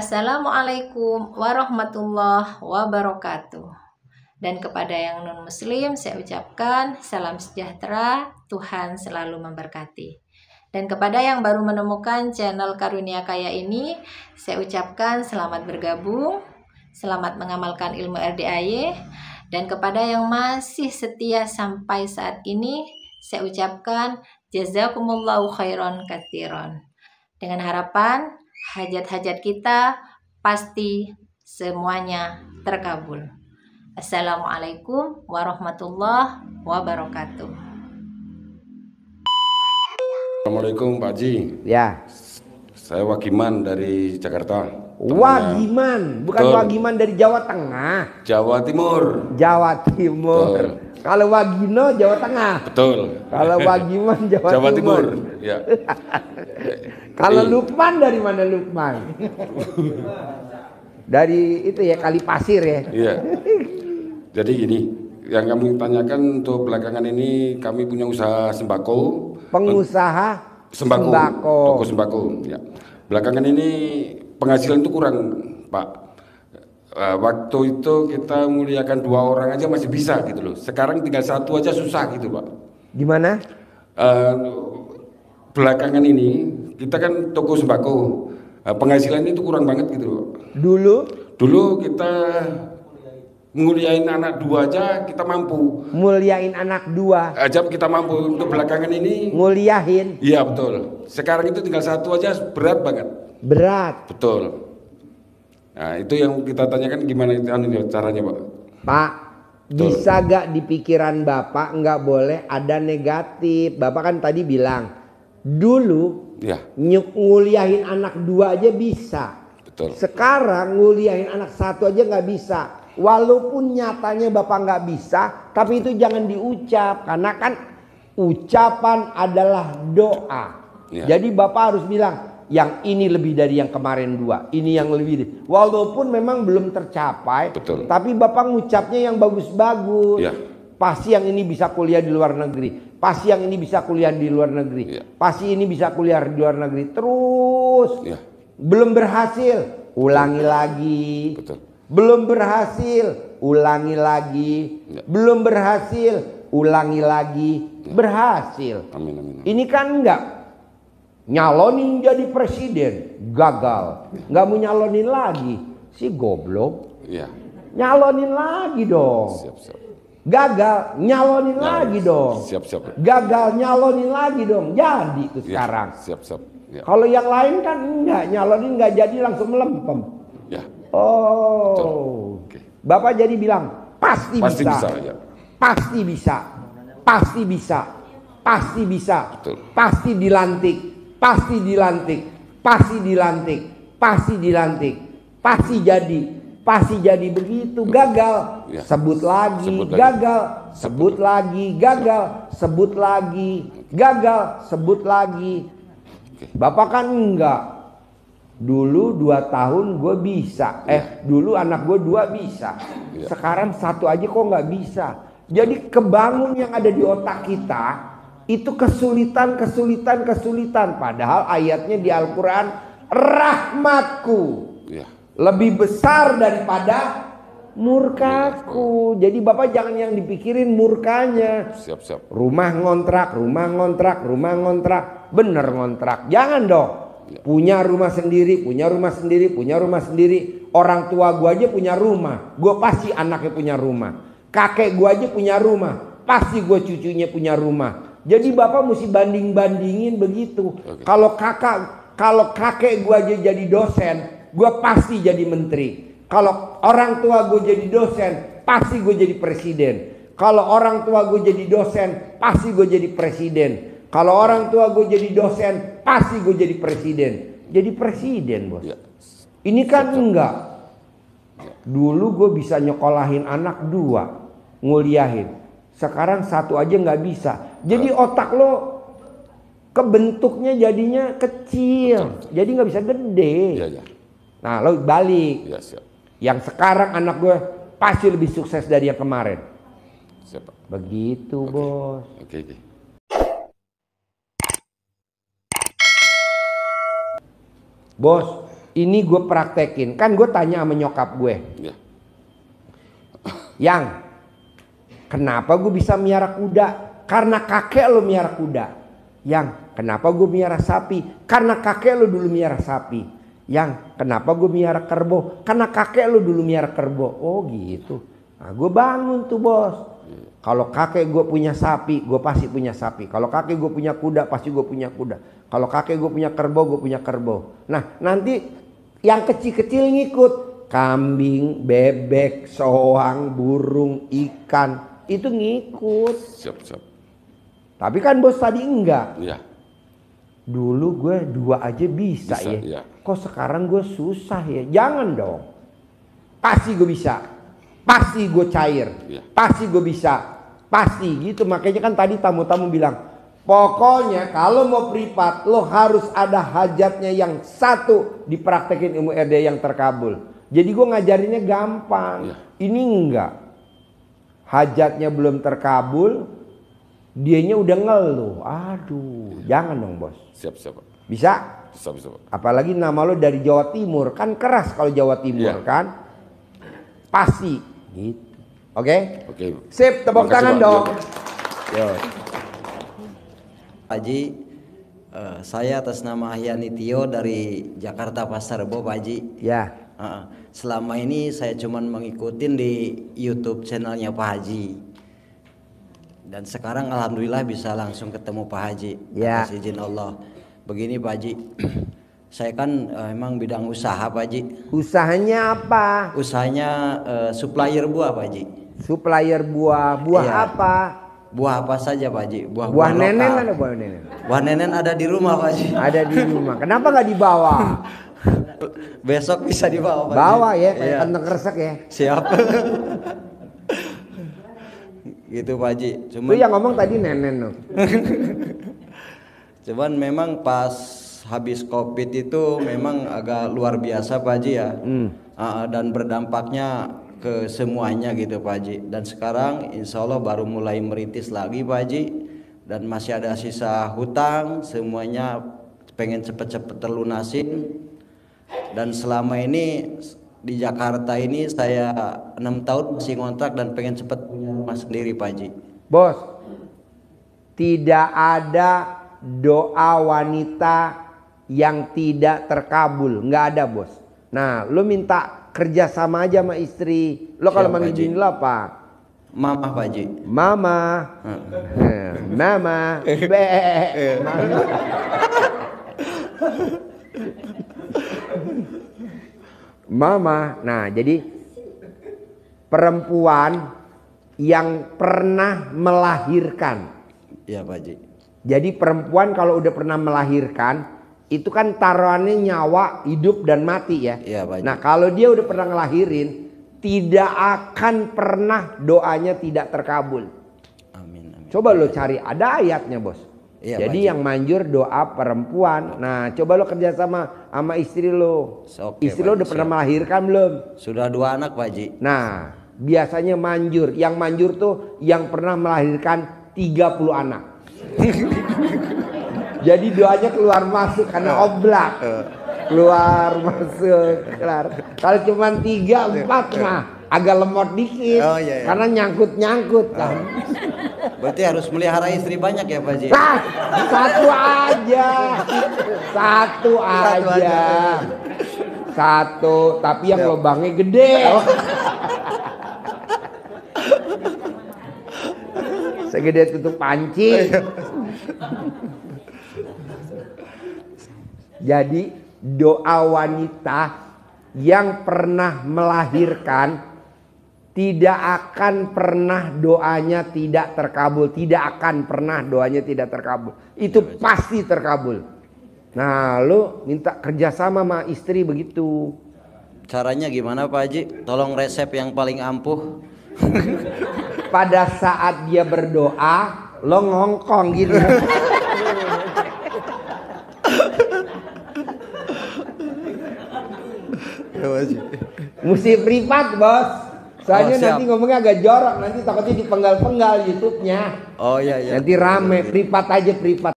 Assalamualaikum warahmatullahi wabarakatuh. Dan kepada yang non-muslim saya ucapkan salam sejahtera, Tuhan selalu memberkati. Dan kepada yang baru menemukan channel Karunia Kaya ini, saya ucapkan selamat bergabung, selamat mengamalkan ilmu RDAY. Dan kepada yang masih setia sampai saat ini, saya ucapkan jazakumullahu khairan katsiran. Dengan harapan hajat-hajat kita pasti semuanya terkabul. Assalamualaikum warahmatullahi wabarakatuh. Assalamualaikum Pak Haji. Ya. Saya Wagiman dari Jakarta. Wagiman, bukan Betul. Wagiman dari Jawa Tengah. Jawa Timur. Jawa Timur. Betul. Kalau Wagino Jawa Tengah. Betul. Kalau Wagiman Jawa Timur. Ya. Kalau Lukman dari mana Lukman? Dari itu ya, Kali Pasir ya. Iya. Jadi gini, yang kami tanyakan untuk belakangan ini kami punya usaha sembako. Pengusaha sembako. Toko sembako. Ya. Belakangan ini penghasilan itu kurang, Pak. Waktu itu kita muliakan 2 orang aja masih bisa gitu loh. Sekarang tinggal 1 aja susah gitu, Pak. Gimana? Belakangan ini kita kan toko sembako, penghasilan itu kurang banget gitu loh. Dulu kita nguliain anak 2 aja kita mampu. Muliain anak 2 aja kita mampu. Untuk belakangan ini nguliahin. Iya betul. Sekarang itu tinggal 1 aja berat banget. Berat. Betul. Nah itu yang kita tanyakan gimana caranya Pak? Pak, bisa gak di pikiran Bapak nggak boleh ada negatif? Bapak kan tadi bilang dulu ya, nguliahin anak 2 aja bisa. Betul. Sekarang nguliahin anak 1 aja nggak bisa. Walaupun nyatanya Bapak nggak bisa, tapi itu jangan diucap karena kan ucapan adalah doa. Ya. Jadi Bapak harus bilang yang ini lebih dari yang kemarin 2, ini yang lebih. Walaupun memang belum tercapai, betul, tapi Bapak ngucapnya yang bagus-bagus. Ya. Pasti yang ini bisa kuliah di luar negeri. Pasti yang ini bisa kuliah di luar negeri. Ya. Pasti ini bisa kuliah di luar negeri. Terus. Ya. Belum berhasil, ulangi lagi. Betul. Belum berhasil, ulangi lagi. Ya. Belum berhasil, ulangi lagi. Ya. Berhasil. Amin, amin, amin. Ini kan enggak nyalonin jadi presiden, gagal. Enggak mau nyalonin lagi, si goblok. Ya. Nyalonin lagi dong. Siap, siap. Gagal, nyalonin lagi dong. Siap, siap. Gagal, nyalonin lagi dong. Jadi itu sekarang. Siap, siap. Ya. Kalau yang lain kan enggak, nyalonin enggak jadi langsung melempem. Ya. Oh. Okay. Bapak jadi bilang pasti bisa. Ya. Pasti bisa. Pasti bisa. Pasti bisa. Betul. Pasti dilantik. Pasti dilantik. Pasti dilantik. Pasti dilantik. Pasti jadi. Pasti jadi begitu. Gagal. Ya. Sebut lagi. Gagal. Sebut lagi. Gagal. Sebut lagi. Gagal. Sebut lagi. Bapak kan enggak. Dulu 2 tahun gue bisa. Dulu anak gue 2 bisa. Sekarang 1 aja kok nggak bisa. Jadi kebangun yang ada di otak kita itu kesulitan. Padahal ayatnya di Al-Quran, rahmatku lebih besar daripada murkaku. Jadi Bapak jangan yang dipikirin murkanya. Siap. Rumah ngontrak. Bener ngontrak. Jangan dong. Punya rumah sendiri. Orang tua gua aja punya rumah. Gua pasti anaknya punya rumah. Kakek gua aja punya rumah. Pasti gua cucunya punya rumah. Jadi Bapak mesti banding-bandingin begitu. Kalau kakek gua aja jadi dosen, gua pasti jadi menteri. Kalau orang tua gua jadi dosen, pasti gua jadi presiden. Kalau orang tua gua jadi dosen, pasti gua jadi presiden. Kalau orang tua gue jadi dosen, pasti gue jadi presiden. Jadi presiden, bos. Ya. Ini kan enggak. Dulu gue bisa nyekolahin anak 2, nguliahin. Sekarang 1 aja nggak bisa. Jadi otak lo kebentuknya jadinya kecil. Jadi nggak bisa gede. Ya. Nah lo balik. Ya, siap. Yang sekarang anak gue pasti lebih sukses dari yang kemarin. Siap. Begitu, bos. Oke. Bos, ini gue praktekin. Kan gue tanya sama nyokap gue. Ya. Yang, kenapa gue bisa miara kuda? Karena kakek lo miara kuda. Yang, kenapa gue miara sapi? Karena kakek lo dulu miara sapi. Yang, kenapa gue miara kerbau? Karena kakek lo dulu miara kerbau. Oh gitu. Nah, gue bangun tuh bos. Kalau kakek gue punya sapi, gue pasti punya sapi. Kalau kakek gue punya kuda, pasti gue punya kuda. Kalau kakek gue punya kerbau, gue punya kerbau. Nah, nanti yang kecil-kecil ngikut. Kambing, bebek, soang, burung, ikan. Itu ngikut. Siap. Tapi kan bos tadi enggak. Iya. Dulu gue 2 aja bisa ya. Iya. Kok sekarang gue susah ya? Jangan dong. Pasti gue bisa. Pasti gue cair. Iya. Pasti gue bisa. Pasti gitu. Makanya kan tadi tamu-tamu bilang, pokoknya kalau mau privat lo harus ada hajatnya yang satu dipraktekin ilmu RD yang terkabul. Jadi gue ngajarinnya gampang. Iya. Ini enggak. Hajatnya belum terkabul, dianya udah ngeluh. Aduh, jangan dong bos. Siap, Pak. Bisa? Bisa, Pak. Apalagi nama lo dari Jawa Timur, kan keras kalau Jawa Timur kan. Pasti gitu. Oke? Oke. Sip, tepuk Makasih, tangan Pak. dong. Yo. Pak Haji, saya atas nama Ahyani Tio dari Jakarta Pasar Rebo, Pak Haji. Ya. Selama ini saya cuman mengikutin di YouTube channelnya Pak Haji. Dan sekarang alhamdulillah bisa langsung ketemu Pak Haji. Ya. Atas izin Allah. Begini Pak Haji, saya kan emang bidang usaha Pak Haji. Usahanya apa? Usahanya supplier buah Pak Haji. Supplier buah. Buah Iya. apa? Buah apa saja Pak Haji? Buah nenen lokal. ada buah nenen. Buah nenen ada di rumah Pak Haji. Ada di rumah. Kenapa nggak dibawa? Besok bisa dibawa Pak Haji. Bawa ya, kayak Iya. kentang kresek ya. Siap. Gitu Pak Haji. Itu yang ngomong tadi nenen loh. Cuman memang pas habis COVID itu memang agak luar biasa Pak Haji ya. Dan berdampaknya ke semuanya gitu Pak Haji. Dan sekarang insya Allah baru mulai merintis lagi Pak Haji. Dan masih ada sisa hutang, semuanya pengen cepet-cepet terlunasin. Dan selama ini di Jakarta ini saya 6 tahun masih ngontrak dan pengen cepet punya rumah sendiri Pak Haji. Bos, tidak ada doa wanita yang tidak terkabul, nggak ada bos. Nah, lo minta kerja sama aja sama istri. Lo kalau Siap, manggil Pak bini lo apa? Mama Pak Haji. Mama, mama, be, mama. Nah, jadi perempuan yang pernah melahirkan. Iya Pak Haji. Jadi perempuan kalau udah pernah melahirkan, itu kan taruhannya nyawa, hidup dan mati ya. Iya Pak Haji. Nah kalau dia udah pernah ngelahirin, tidak akan pernah doanya tidak terkabul. Amin, amin. Coba lo cari, ada ayatnya bos. Iya, Jadi Pak Haji. yang manjur doa perempuan. Nah coba lo kerja sama istri lo. Oke, Istri Pak lo Haji, udah pernah siap. melahirkan belum? Sudah 2 anak Pak Haji. Nah biasanya manjur. Yang manjur tuh yang pernah melahirkan 30 anak. Jadi doanya keluar masuk karena oblak. Keluar masuk kelar. Kalau cuma 3, 4 mah agak lemot dikit. Oh, iya, iya. Karena nyangkut-nyangkut kan. Berarti harus melihara istri banyak ya Pak Haji. Nah, satu aja. Satu aja. Satu, tapi yang lubangnya gede. Segede tutup panci. Jadi doa wanita yang pernah melahirkan tidak akan pernah doanya tidak terkabul. Tidak akan pernah doanya tidak terkabul. Itu pasti terkabul. Nah lu minta kerjasama sama istri begitu. Caranya gimana Pak Haji? Tolong resep yang paling ampuh. Pada saat dia berdoa lo ngongkong gitu. Mesti privat bos. Soalnya Oh, siap. nanti ngomongnya agak jorok. Nanti takutnya dipenggal-penggal YouTube-nya. Oh iya iya. Nanti rame. Privat aja privat.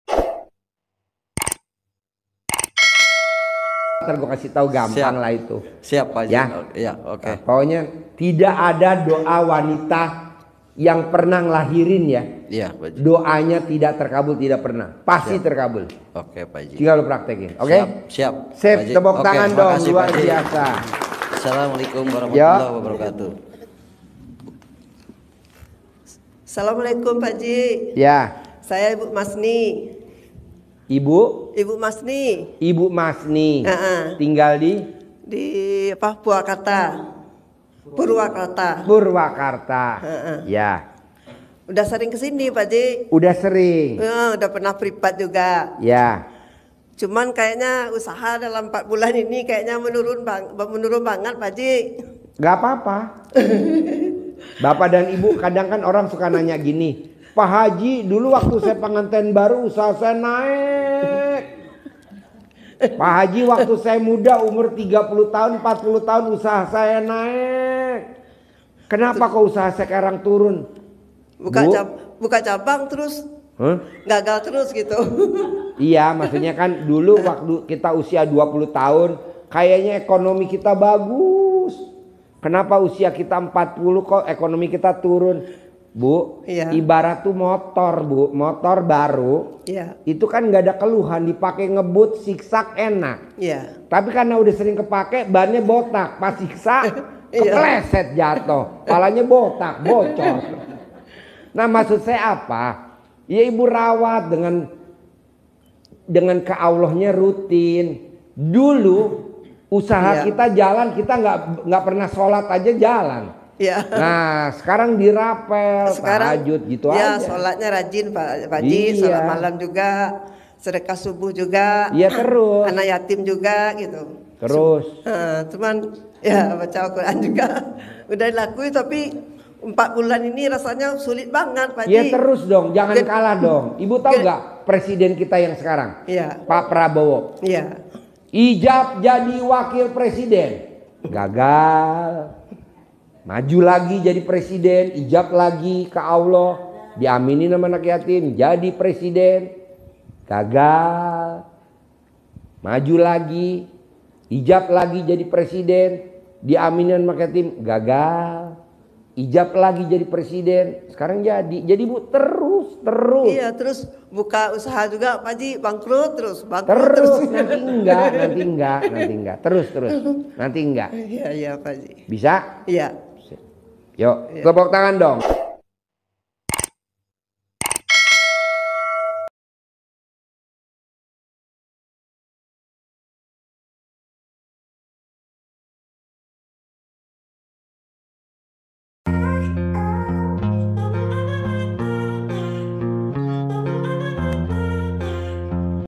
Ntar gue kasih tahu gampang lah itu. Siap Pak Haji. Ya. Ya, oke. Nah, pokoknya tidak ada doa wanita yang pernah ngelahirin ya. Iya Pak Haji. Doanya tidak terkabul, tidak pernah. Pasti terkabul. Oke Pak Haji. Tinggal lo praktekin, oke? Siap. Sip, Pak Haji. tepuk Oke, tangan dong, makasih, luar Pak Haji. biasa. Assalamualaikum warahmatullahi wabarakatuh. Assalamualaikum Pak Ji. Ya, Saya Ibu Masni. Ibu Ibu Masni tinggal di di apa Purwakarta. Purwakarta. Ya, Udah sering kesini Pak Ji. udah sering. Udah pernah privat juga. Ya, Cuman kayaknya usaha dalam 4 bulan ini kayaknya menurun banget Pak Ji. gak apa-apa. Bapak dan Ibu kadang kan orang suka nanya gini, Pak Haji dulu waktu saya pengantin baru usaha saya naik. Pak Haji waktu saya muda umur 30 tahun 40 tahun usaha saya naik. Kenapa kok usaha sekarang turun? Buka cabang terus gagal terus gitu. Iya, maksudnya kan dulu waktu kita usia 20 tahun kayaknya ekonomi kita bagus. Kenapa usia kita 40 kok ekonomi kita turun? Bu, Iya. ibarat tuh motor Bu, motor baru. Iya. Itu kan nggak ada keluhan, dipakai ngebut siksak enak. Iya. Tapi karena udah sering kepake bannya botak, pas siksa kepleset jatuh, palanya botak, bocor. Nah maksud saya apa? Ya ibu rawat dengan ke Allahnya rutin. Dulu usaha kita jalan, kita nggak pernah sholat aja jalan. Iya. Nah sekarang dirapel, tahajud gitu ya, aja. sholatnya rajin Pak Ji, sholat malam juga, sedekah subuh juga. Iya terus. Anak yatim juga gitu. Terus. Cuman ya baca Al-Quran juga udah dilakuin tapi 4 bulan ini rasanya sulit banget Pak Ji. Ya terus dong, jangan kalah dong. Ibu tahu nggak presiden kita yang sekarang? Iya. Pak Prabowo. Iya. Ijab jadi wakil presiden, gagal. Maju lagi jadi presiden, ijab lagi ke Allah, diaminin sama anak yatim, jadi presiden, gagal. Maju lagi, ijab lagi jadi presiden, diaminin sama anak yatim, gagal. Ijab lagi jadi presiden, sekarang jadi Bu terus. Iya, terus buka usaha juga Pak Ji, bangkrut terus. Nanti enggak, terus, nanti enggak. Iya Pak Ji. Bisa? Iya. Yuk, tepuk tangan dong.